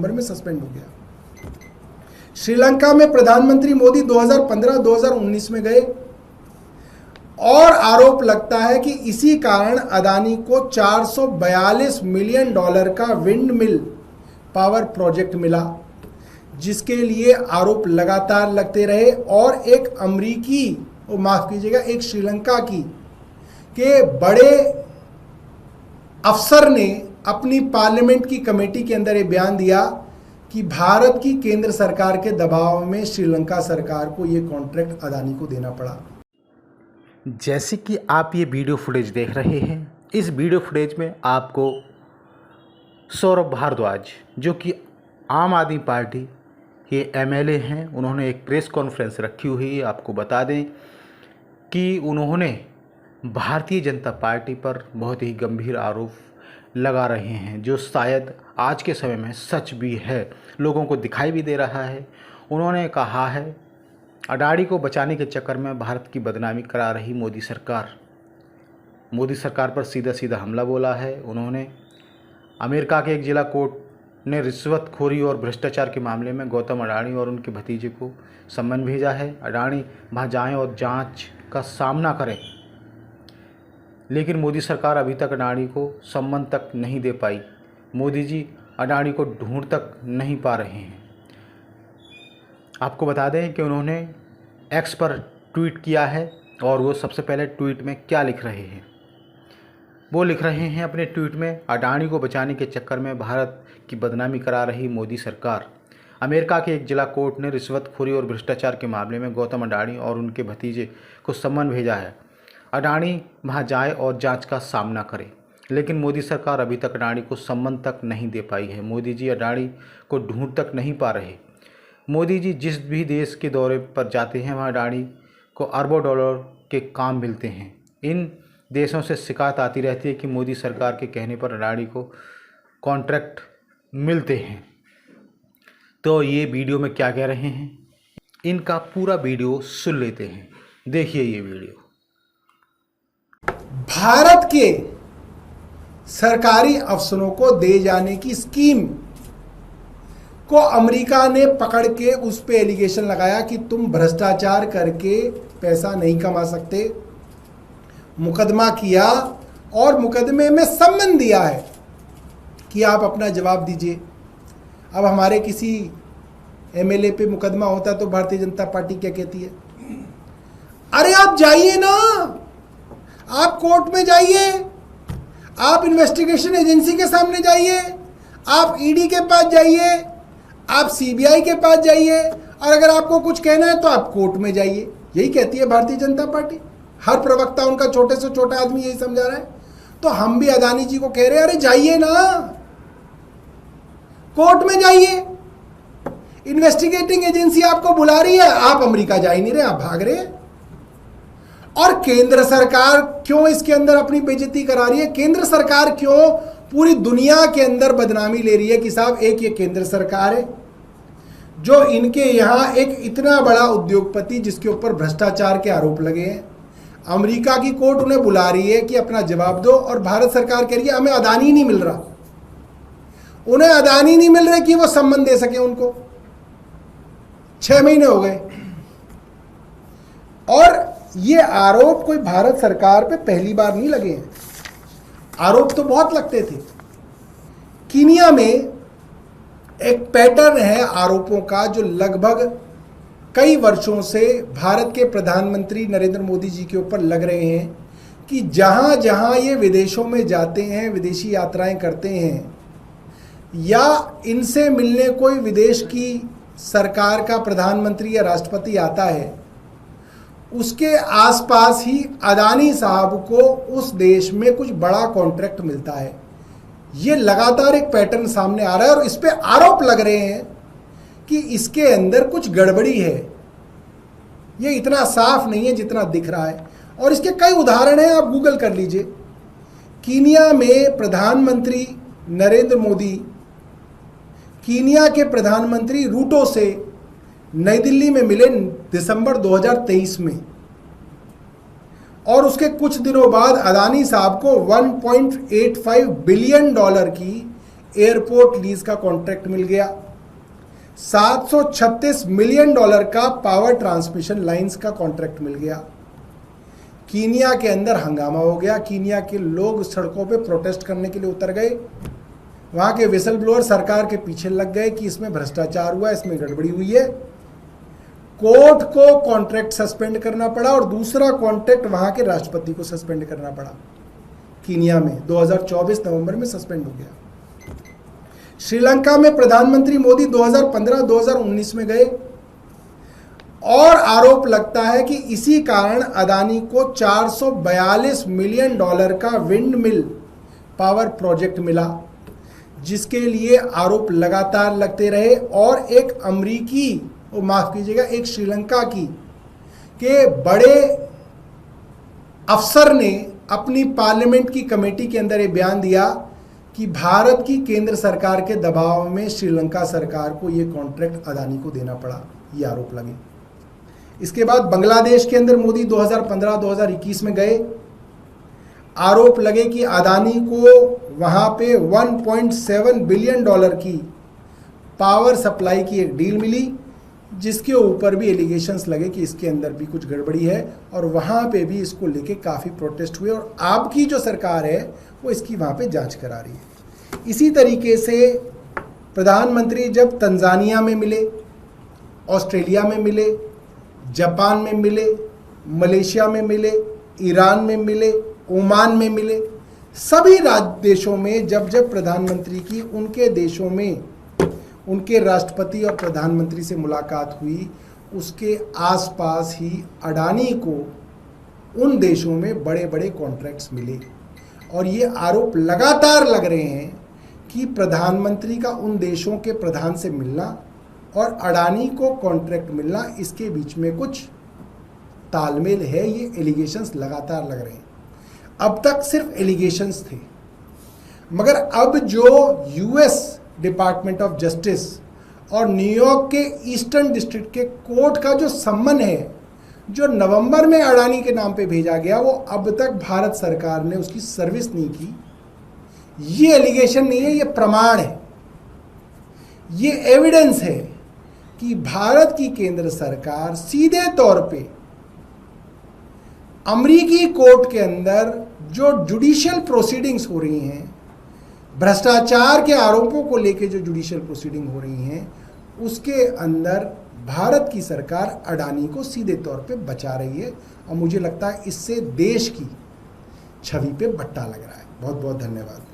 नवंबर में सस्पेंड हो गया। श्रीलंका में प्रधानमंत्री मोदी 2015-2019 में गए और आरोप लगता है कि इसी कारण अदानी को $442 मिलियन का विंड मिल पावर प्रोजेक्ट मिला, जिसके लिए आरोप लगातार लगते रहे। और एक अमरीकी, माफ कीजिएगा, एक श्रीलंका के बड़े अफसर ने अपनी पार्लियामेंट की कमेटी के अंदर ये बयान दिया कि भारत की केंद्र सरकार के दबाव में श्रीलंका सरकार को ये कॉन्ट्रैक्ट अदानी को देना पड़ा। जैसे कि आप ये वीडियो फुटेज देख रहे हैं, इस वीडियो फुटेज में आपको सौरभ भारद्वाज, जो कि आम आदमी पार्टी के एमएलए हैं, उन्होंने एक प्रेस कॉन्फ्रेंस रखी हुई है। आपको बता दें कि उन्होंने भारतीय जनता पार्टी पर बहुत ही गंभीर आरोप लगा रहे हैं, जो शायद आज के समय में सच भी है, लोगों को दिखाई भी दे रहा है। उन्होंने कहा है अडानी को बचाने के चक्कर में भारत की बदनामी करा रही मोदी सरकार पर सीधा सीधा हमला बोला है। उन्होंने अमेरिका के एक जिला कोर्ट ने रिश्वतखोरी और भ्रष्टाचार के मामले में गौतम अडानी और उनके भतीजे को सम्मन भेजा है। अडानी वहां जाएं और जांच का सामना करें, लेकिन मोदी सरकार अभी तक अडानी को सम्मन तक नहीं दे पाई। मोदी जी अडानी को ढूंढ तक नहीं पा रहे हैं। आपको बता दें कि उन्होंने एक्स पर ट्वीट किया है और वो सबसे पहले ट्वीट में क्या लिख रहे हैं, वो लिख रहे हैं अपने ट्वीट में, अडानी को बचाने के चक्कर में भारत की बदनामी करा रही मोदी सरकार। अमेरिका के एक जिला कोर्ट ने रिश्वतखोरी और भ्रष्टाचार के मामले में गौतम अडानी और उनके भतीजे को सम्मन भेजा है। अडानी वहां जाए और जांच का सामना करे, लेकिन मोदी सरकार अभी तक अडानी को सम्मन तक नहीं दे पाई है। मोदी जी अडानी को ढूंढ तक नहीं पा रहे। मोदी जी जिस भी देश के दौरे पर जाते हैं, वहाँ अडानी को अरबों डॉलर के काम मिलते हैं। इन देशों से शिकायत आती रहती है कि मोदी सरकार के कहने पर अडानी को कॉन्ट्रैक्ट मिलते हैं। तो ये वीडियो में क्या कह रहे हैं, इनका पूरा वीडियो सुन लेते हैं। देखिए ये वीडियो। भारत के सरकारी अफसरों को दे जाने की स्कीम को अमेरिका ने पकड़ के उस पे एलिगेशन लगाया कि तुम भ्रष्टाचार करके पैसा नहीं कमा सकते। मुकदमा किया और मुकदमे में सम्मन दिया है कि आप अपना जवाब दीजिए। अब हमारे किसी एमएलए पे मुकदमा होता है तो भारतीय जनता पार्टी क्या कहती है, अरे आप जाइए ना, आप कोर्ट में जाइए, आप इन्वेस्टिगेशन एजेंसी के सामने जाइए, आप ईडी के पास जाइए, आप सीबीआई के पास जाइए, और अगर आपको कुछ कहना है तो आप कोर्ट में जाइए। यही कहती है भारतीय जनता पार्टी। हर प्रवक्ता उनका छोटे से छोटा आदमी यही समझा रहा है। तो हम भी अदानी जी को कह रहे हैं, अरे जाइए ना, कोर्ट में जाइए। इन्वेस्टिगेटिंग एजेंसी आपको बुला रही है, आप अमेरिका जा ही नहीं रहे, आप भाग रहे हैं। और केंद्र सरकार क्यों इसके अंदर अपनी बेइज्जती करा रही है? केंद्र सरकार क्यों पूरी दुनिया के अंदर बदनामी ले रही है कि साहब एक ये केंद्र सरकार है जो इनके यहाँ एक इतना बड़ा उद्योगपति जिसके ऊपर भ्रष्टाचार के आरोप लगे हैं, अमेरिका की कोर्ट उन्हें बुला रही है कि अपना जवाब दो, और भारत सरकार कह रही है हमें अदानी नहीं मिल रहा। उन्हें अदानी नहीं मिल रहे कि वो सम्मन दे सके उनको। 6 महीने हो गए। और ये आरोप कोई भारत सरकार पे पहली बार नहीं लगे हैं, आरोप तो बहुत लगते थे। कीनिया में एक पैटर्न है आरोपों का जो लगभग कई वर्षों से भारत के प्रधानमंत्री नरेंद्र मोदी जी के ऊपर लग रहे हैं कि जहां जहां ये विदेशों में जाते हैं, विदेशी यात्राएं करते हैं, या इनसे मिलने कोई विदेश की सरकार का प्रधानमंत्री या राष्ट्रपति आता है, उसके आसपास ही अदानी साहब को उस देश में कुछ बड़ा कॉन्ट्रैक्ट मिलता है। ये लगातार एक पैटर्न सामने आ रहा है और इस पे आरोप लग रहे हैं कि इसके अंदर कुछ गड़बड़ी है। ये इतना साफ नहीं है जितना दिख रहा है, और इसके कई उदाहरण हैं, आप गूगल कर लीजिए। कीनिया में प्रधानमंत्री नरेंद्र मोदी कीनिया के प्रधानमंत्री रूटो से नई दिल्ली में मिले दिसंबर 2023 में, और उसके कुछ दिनों बाद अदानी साहब को $1.85 बिलियन की एयरपोर्ट लीज का कॉन्ट्रैक्ट मिल गया, $736 मिलियन का पावर ट्रांसमिशन लाइंस का कॉन्ट्रैक्ट मिल गया। कीनिया के अंदर हंगामा हो गया, कीनिया के लोग सड़कों पे प्रोटेस्ट करने के लिए उतर गए। वहाँ के विसल ब्लोअर सरकार के पीछे लग गए कि इसमें भ्रष्टाचार हुआ, इसमें गड़बड़ी हुई है। कोर्ट को कॉन्ट्रैक्ट सस्पेंड करना पड़ा और दूसरा कॉन्ट्रैक्ट वहाँ के राष्ट्रपति को सस्पेंड करना पड़ा। कीनिया में 2024 नवंबर में सस्पेंड हो गया। श्रीलंका में प्रधानमंत्री मोदी 2015-2019 में गए और आरोप लगता है कि इसी कारण अदानी को $442 मिलियन का विंड मिल पावर प्रोजेक्ट मिला, जिसके लिए आरोप लगातार लगते रहे। और एक अमरीकी, माफ कीजिएगा, एक श्रीलंका के बड़े अफसर ने अपनी पार्लियामेंट की कमेटी के अंदर ये बयान दिया कि भारत की केंद्र सरकार के दबाव में श्रीलंका सरकार को ये कॉन्ट्रैक्ट अदानी को देना पड़ा, ये आरोप लगे। इसके बाद बांग्लादेश के अंदर मोदी 2015-2021 में गए, आरोप लगे कि अदानी को वहाँ पे $1.7 बिलियन की पावर सप्लाई की एक डील मिली, जिसके ऊपर भी एलिगेशंस लगे कि इसके अंदर भी कुछ गड़बड़ी है और वहाँ पे भी इसको लेके काफ़ी प्रोटेस्ट हुए और आपकी जो सरकार है वो इसकी वहाँ पे जांच करा रही है। इसी तरीके से प्रधानमंत्री जब तंजानिया में मिले, ऑस्ट्रेलिया में मिले, जापान में मिले, मलेशिया में मिले, ईरान में मिले, ओमान में मिले, सभी देशों में जब जब प्रधानमंत्री की उनके देशों में उनके राष्ट्रपति और प्रधानमंत्री से मुलाकात हुई, उसके आसपास ही अडानी को उन देशों में बड़े बड़े कॉन्ट्रैक्ट्स मिले। और ये आरोप लगातार लग रहे हैं कि प्रधानमंत्री का उन देशों के प्रधान से मिलना और अडानी को कॉन्ट्रैक्ट मिलना, इसके बीच में कुछ तालमेल है। ये एलिगेशंस लगातार लग रहे हैं। अब तक सिर्फ एलिगेशंस थे, मगर अब जो यूएस डिपार्टमेंट ऑफ जस्टिस और न्यूयॉर्क के ईस्टर्न डिस्ट्रिक्ट के कोर्ट का जो सम्मन है, जो नवंबर में अडानी के नाम पे भेजा गया, वो अब तक भारत सरकार ने उसकी सर्विस नहीं की। ये एलिगेशन नहीं है, ये प्रमाण है, ये एविडेंस है कि भारत की केंद्र सरकार सीधे तौर पे अमेरिकी कोर्ट के अंदर जो जुडिशियल प्रोसीडिंग्स हो रही हैं, भ्रष्टाचार के आरोपों को लेकर जो जुडिशियल प्रोसीडिंग हो रही हैं, उसके अंदर भारत की सरकार अडानी को सीधे तौर पे बचा रही है। और मुझे लगता है इससे देश की छवि पे बट्टा लग रहा है। बहुत बहुत धन्यवाद।